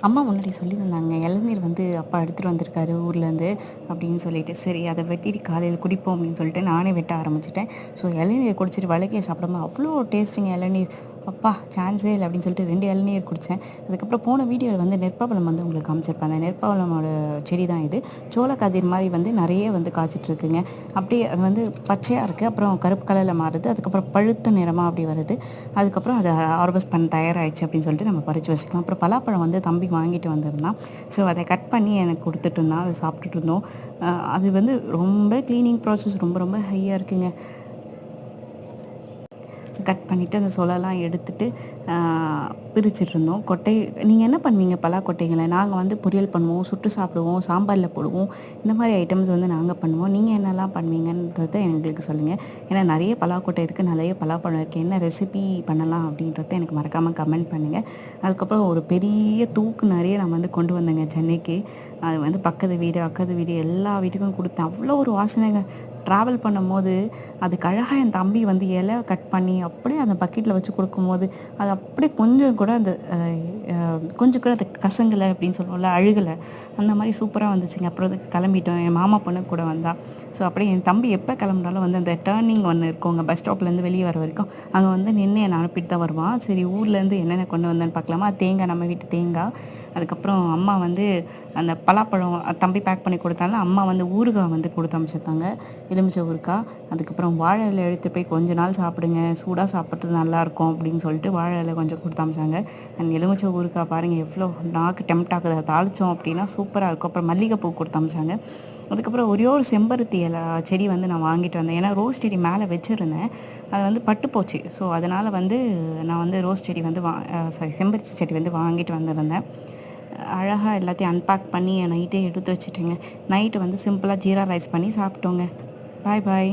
அம்மா முன்னாடி சொல்லியிருந்தாங்க, இளநீர் வந்து அப்பா எடுத்துகிட்டு வந்திருக்காரு ஊர்லேருந்து அப்படின்னு சொல்லிட்டு. சரி அதை வெட்டிட்டு காலையில் குடிப்போம் அப்படின்னு சொல்லிட்டு நானே வெட்ட ஆரம்பிச்சிட்டேன். ஸோ இளநீர் குடிச்சிட்டு வழுக்கையை சாப்பிடும்போது அவ்வளோ டேஸ்ட்டுங்க இளநீர். அப்பா சான்ஸே இல்லை அப்படின்னு சொல்லிட்டு 2 இளநீர் குடித்தேன். அதுக்கப்புறம் போன வீடியோவில் வந்து நெற்பவழம் வந்து உங்களுக்கு காமிச்சிருப்பேன். அந்த நெற்பவழமோட செடி தான் இது. சோளக்கதிர் மாதிரி வந்து நிறைய வந்து காய்ச்சிட்ருக்குங்க. அப்படியே அது வந்து பச்சையாக இருக்குது, அப்புறம் கருப்பு கலரில் மாறுது, அதுக்கப்புறம் பழுத்த நிறமாக அப்படி வருது. அதுக்கப்புறம் அதை ஹார்வெஸ்ட் பண்ண தயாராகிடுச்சு அப்படின்னு சொல்லிட்டு நம்ம பறித்து வச்சுக்கலாம். அப்புறம் பலாப்பழம் வந்து தம்பி வாங்கிட்டு வந்திருந்தான். ஸோ அதை கட் பண்ணி எனக்கு கொடுத்துட்டு இருந்தான். அதை சாப்பிட்டுட்டு இருந்தோம். அது வந்து ரொம்ப க்ளீனிங் ப்ராசஸ் ரொம்ப ரொம்ப ஹையாக இருக்குங்க. கட் பண்ணிவிட்டு அந்த சொலலாம் எடுத்துட்டு பிரிச்சிட்ருந்தோம். கொட்டை நீங்கள் என்ன பண்ணுவீங்க பலாக்கொட்டைகளை? நாங்கள் வந்து பொரியல் பண்ணுவோம், சுட்டு சாப்பிடுவோம், சாம்பாரில் போடுவோம். இந்த மாதிரி ஐட்டம்ஸ் வந்து நாங்கள் பண்ணுவோம். நீங்கள் என்னெல்லாம் பண்ணுவீங்கன்றத எங்களுக்கு சொல்லுங்கள். ஏன்னா நிறைய பலாக்கொட்டை இருக்குது, நிறைய பலாப்பழம் இருக்குது. என்ன ரெசிபி பண்ணலாம் அப்படின்றத எனக்கு மறக்காமல் கமெண்ட் பண்ணுங்கள். அதுக்கப்புறம் ஒரு பெரிய தூக்கு நிறைய நான் வந்து கொண்டு வந்தேங்க சென்னைக்கு. அது வந்து பக்கத்து வீடு, அக்கத்து வீடு எல்லா வீட்டுக்கும் கொடுத்தேன். அவ்வளோ ஒரு வாசனைங்க. ட்ராவல் பண்ணும்போது அதுக்கு அழகாக என் தம்பி வந்து இலை கட் பண்ணி அப்படியே அந்த பக்கெட்டில் வச்சு கொடுக்கும்போது அது அப்படியே கொஞ்சம் கூட அந்த கொஞ்சம் கூட அது கசங்கலை அப்படின்னு சொல்லுவோம்ல, அழுகலை. அந்த மாதிரி சூப்பராக வந்துச்சுங்க. அப்புறம் அதுக்கு கிளம்பிட்டோம். என் மாமா பொண்ணு கூட வந்தா. ஸோ அப்படியே என் தம்பி எப்போ கிளம்புனாலும் வந்து அந்த டேர்னிங் ஒன்று இருக்குங்க, பஸ் ஸ்டாப்லேருந்து வெளியே வர வரைக்கும் அங்கே வந்து நின்று என்னை அனுப்பிட்டு தான் வருவான். சரி ஊர்லேருந்து என்னென்ன கொண்டு வந்தேன்னு பார்க்கலாமா. தேங்காய், நம்ம வீட்டு தேங்காய். அதுக்கப்புறம் அம்மா வந்து அந்த பலாப்பழம் தம்பி பேக் பண்ணி கொடுத்தாலும் அம்மா வந்து ஊறுகாய் வந்து கொடுத்து அனுப்பிச்சிருந்தாங்க, எலுமிச்சை ஊறுகாய். அதுக்கப்புறம் வாழை இலை எடுத்து போய் கொஞ்ச நாள் சாப்பிடுங்க, சூடாக சாப்பிட்றது நல்லாயிருக்கும் அப்படின்னு சொல்லிட்டு வாழை இலை கொஞ்சம் கொடுத்து அனுப்பிச்சாங்க. அண்ட் எலுமிச்சை ஊறுகாய் பாருங்கள் எவ்வளோ நாக்கு டெம்ட் ஆகுது. அதை தாளித்தோம் அப்படின்னா சூப்பராக இருக்கும். அப்புறம் மல்லிகைப்பூ கொடுத்து அனுப்பிச்சாங்க. அதுக்கப்புறம் ஒரே ஒரு செம்பருத்தி இலை செடி வந்து நான் வாங்கிட்டு வந்தேன். ஏன்னா ரோஸ் செடி மேலே வச்சுருந்தேன், அது வந்து பட்டு போச்சு. ஸோ அதனால் வந்து நான் வந்து ரோஸ் செடி வந்து செம்பருத்தி செடி வந்து வாங்கிட்டு வந்திருந்தேன். அழகாக எல்லாத்தையும் அன்பேக் பண்ணி நைட்டே எடுத்து வச்சுட்டேங்க. நைட்டு வந்து சிம்பிளாக ஜீரா ரைஸ் பண்ணி சாப்பிட்டோங்க. பாய் பாய்.